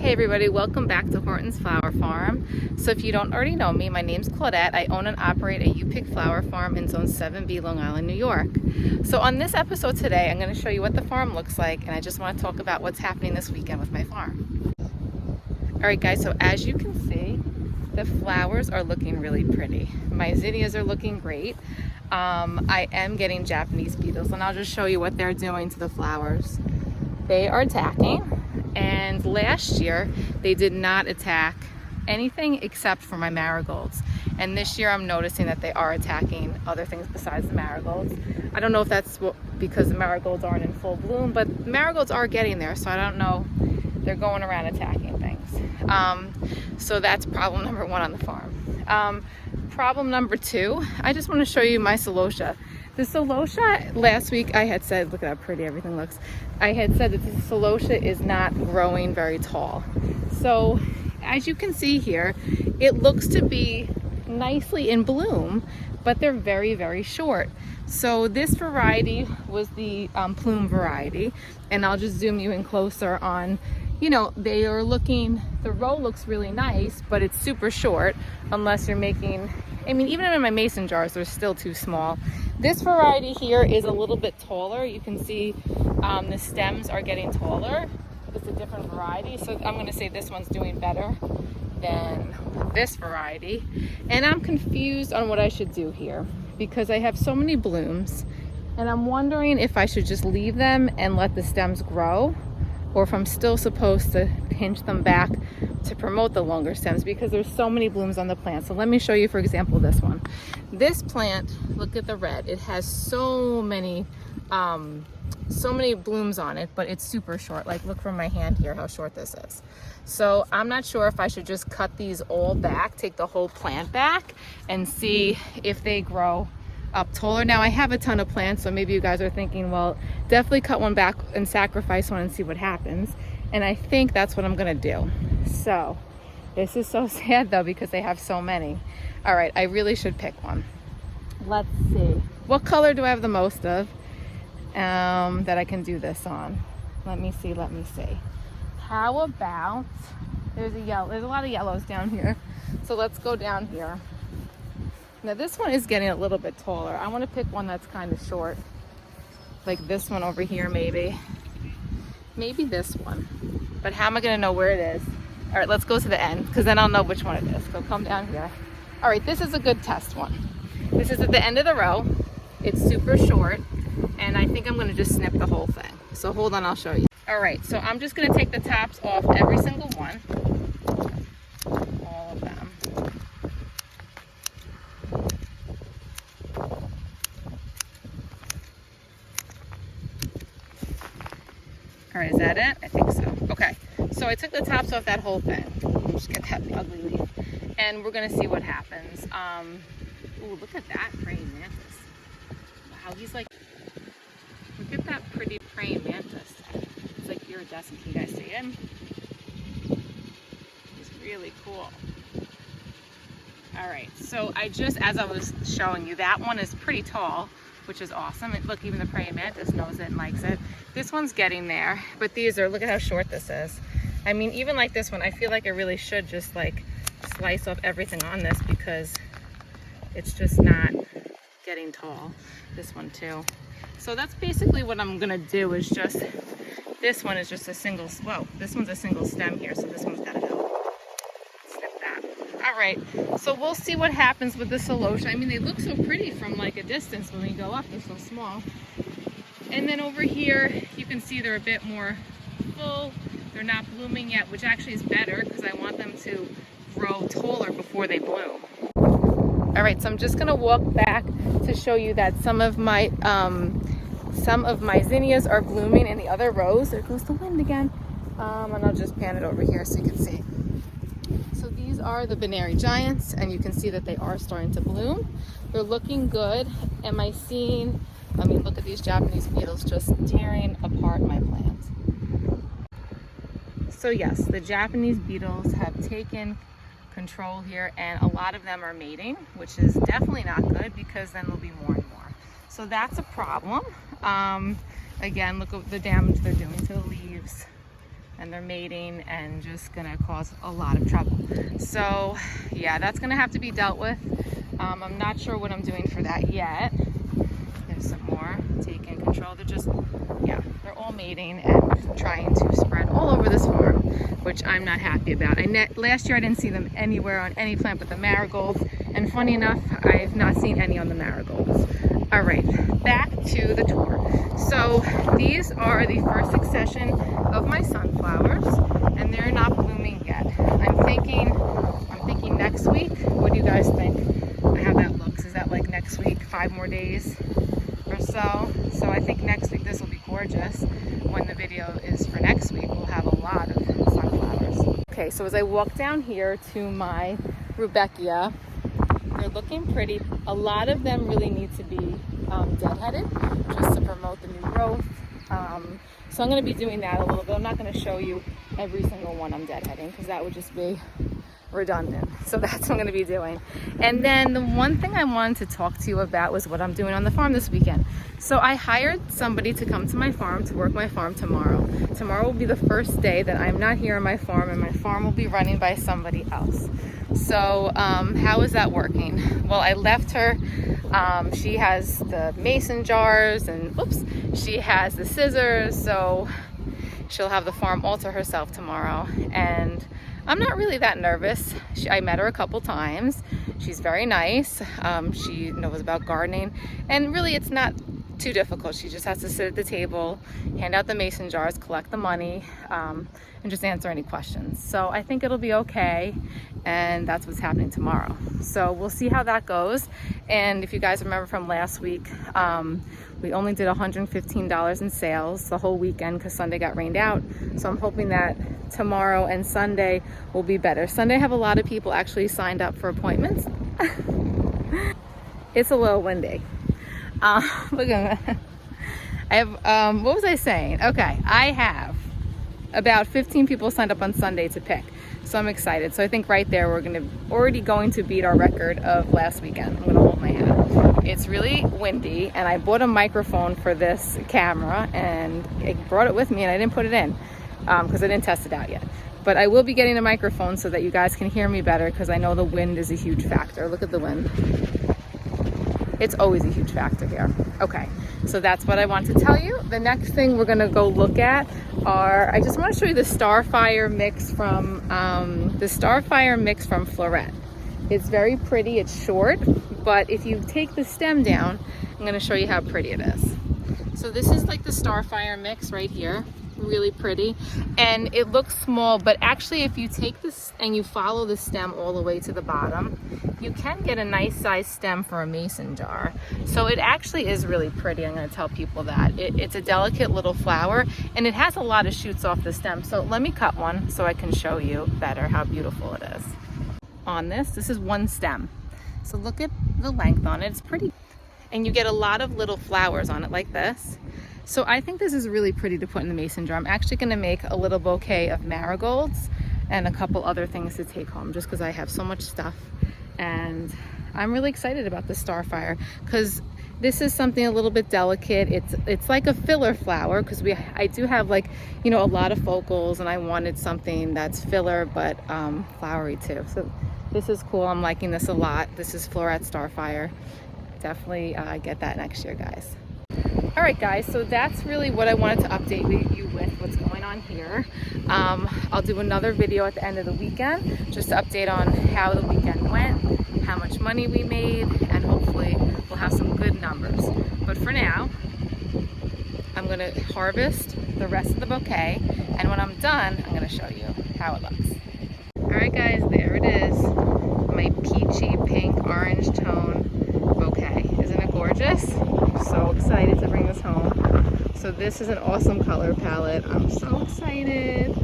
Hey everybody, welcome back to Horton's Flower Farm. So if you don't already know me, my name's Claudette. I own and operate a U-Pick flower farm in Zone 7B, Long Island, New York. So on this episode today, I'm going to show you what the farm looks like, and I just want to talk about what's happening this weekend with my farm. Alright guys, so as you can see, the flowers are looking really pretty. My zinnias are looking great. I am getting Japanese beetles, and I'll just show you what they're doing to the flowers. They are attacking. And last year they did not attack anything except for my marigolds, and this year I'm noticing that they are attacking other things besides the marigolds. I don't know if that's because the marigolds aren't in full bloom, but marigolds are getting there, so I don't know, they're going around attacking things. So that's problem number one on the farm. Problem number two, I just want to show you my celosia. The celosia, last week I had said, look at how pretty everything looks. I had said that the celosia is not growing very tall. So as you can see here, it looks to be nicely in bloom, but they're very, very short. So this variety was the plume variety, and I'll just zoom you in closer on, you know, they are looking, the row looks really nice, but it's super short unless you're making, I mean, even in my mason jars, they're still too small. This variety here is a little bit taller. You can see the stems are getting taller. It's a different variety. So I'm gonna say this one's doing better than this variety. And I'm confused on what I should do here because I have so many blooms, and I'm wondering if I should just leave them and let the stems grow, or if I'm still supposed to pinch them back to promote the longer stems because there's so many blooms on the plant. So let me show you, for example, this one. This plant, look at the red. It has so many blooms on it, but it's super short. Like, look from my hand here how short this is. So I'm not sure if I should just cut these all back, take the whole plant back, and see if they grow up taller. Now I have a ton of plants, so maybe you guys are thinking, well, definitely cut one back and sacrifice one and see what happens. And I think that's what I'm gonna do. So this is so sad though because they have so many. All right, I really should pick one. Let's see, what color do I have the most of that I can do this on? Let me see. How about, there's a yellow, there's a lot of yellows down here, so let's go down here. Now this one is getting a little bit taller. I want to pick one that's kind of short, like this one over here, maybe this one. But how am I going to know where it is? All right, let's go to the end because then I'll know which one it is. So come down here. All right, this is a good test one. This is at the end of the row. It's super short, and I think I'm going to just snip the whole thing. So hold on, I'll show you. All right, so I'm just going to take the tops off every single one. All of them. All right, is that it? I think so. Okay, so I took the tops off that whole thing. Just get that ugly leaf, and we're gonna see what happens. Ooh, look at that praying mantis. Wow, he's like, look at that pretty praying mantis. It's like iridescent. Can you guys see him? He's really cool. All right, so I just, as I was showing you, that one is pretty tall, which is awesome. And look, even the praying mantis knows it and likes it. This one's getting there, but these are, look at how short this is. I mean, even like this one, I feel like I really should just like slice off everything on this because it's just not getting tall. This one too. So that's basically what I'm gonna do, is just, this one is just a single, whoa, this one's a single stem here, so this one's gotta go. Snip that. All right, so we'll see what happens with the celosia. I mean, they look so pretty from like a distance. When we go up, they're so small. And then over here, you can see they're a bit more full. They're not blooming yet, which actually is better because I want them to grow taller before they bloom. All right, so I'm just gonna walk back to show you that some of my zinnias are blooming in the other rows. There goes the wind again. And I'll just pan it over here so you can see. So these are the Benary Giants, and you can see that they are starting to bloom. They're looking good. Am I seeing, I mean, look at these Japanese beetles just tearing apart my plants. So yes, the Japanese beetles have taken control here, and a lot of them are mating, which is definitely not good because then there'll be more and more. So that's a problem. Again, look at the damage they're doing to the leaves. and they're mating and just gonna cause a lot of trouble. So yeah, that's gonna have to be dealt with. I'm not sure what I'm doing for that yet. There's some more taking control. They're just, yeah, they're all mating and trying to spread all over this farm, which I'm not happy about. Last year I didn't see them anywhere on any plant but the marigolds, and funny enough, I've not seen any on the marigolds. All right, back to the tour. So these are the first succession of my sunflowers, and they're not blooming yet. I'm thinking next week. What do you guys think? How that looks? Is that like next week, 5 more days or so? So I think next week this will be gorgeous. When the video is for next week, we'll have a lot of sunflowers. Okay, so as I walk down here to my Rudbeckia, they're looking pretty. A lot of them really need to be deadheaded just to promote the new growth. So I'm going to be doing that a little bit. I'm not going to show you every single one I'm deadheading because that would just be redundant. So that's what I'm going to be doing. And then the one thing I wanted to talk to you about was what I'm doing on the farm this weekend. So I hired somebody to come to my farm to work my farm tomorrow. Tomorrow will be the first day that I'm not here on my farm, and my farm will be running by somebody else. So how is that working? Well, I left her. She has the mason jars and she has the scissors, so she'll have the farm all to herself tomorrow. And I'm not really that nervous. I met her a couple times. She's very nice. She knows about gardening, and really it's not too difficult. She just has to sit at the table, hand out the mason jars, collect the money, and just answer any questions. So I think it'll be okay, and that's what's happening tomorrow. So we'll see how that goes. And if you guys remember from last week, we only did $115 in sales the whole weekend because Sunday got rained out. So I'm hoping that tomorrow and Sunday will be better. Sunday I have a lot of people actually signed up for appointments. It's a little windy. Look at that. I have, what was I saying? Okay, I have about 15 people signed up on Sunday to pick. So I'm excited. So I think right there we're already going to beat our record of last weekend. I'm gonna hold my hand. It's really windy, and I bought a microphone for this camera, and I brought it with me, and I didn't put it in because I didn't test it out yet. But I will be getting a microphone so that you guys can hear me better, because I know the wind is a huge factor. Look at the wind. It's always a huge factor here. Okay, so that's what I want to tell you. The next thing we're gonna go look at are, I just want to show you the Starfire mix from Floret. It's very pretty, it's short, but if you take the stem down, I'm gonna show you how pretty it is. So this is like the Starfire mix right here. Really pretty, and it looks small, but actually if you take this and you follow the stem all the way to the bottom, you can get a nice size stem for a mason jar. So it actually is really pretty. I'm going to tell people that it's a delicate little flower, and it has a lot of shoots off the stem. So let me cut one so I can show you better how beautiful it is. On this is one stem, so look at the length on it. It's pretty, and you get a lot of little flowers on it like this. So I think this is really pretty to put in the mason jar. I'm actually going to make a little bouquet of marigolds and a couple other things to take home, just because I have so much stuff. And I'm really excited about the Starfire because this is something a little bit delicate. It's like a filler flower, because I do have, like, you know, a lot of focals, and I wanted something that's filler but flowery too. So this is cool. I'm liking this a lot. This is Floret Starfire. Definitely get that next year, guys. All right, guys, so that's really what I wanted to update you with, what's going on here. I'll do another video at the end of the weekend just to update on how the weekend went, how much money we made, and hopefully we'll have some good numbers. But for now, I'm going to harvest the rest of the bouquet, and when I'm done, I'm going to show you how it looks. All right, guys, there it is, my peachy pink orange tone bouquet. Isn't it gorgeous? I'm so excited to bring this home. So this is an awesome color palette. I'm so excited.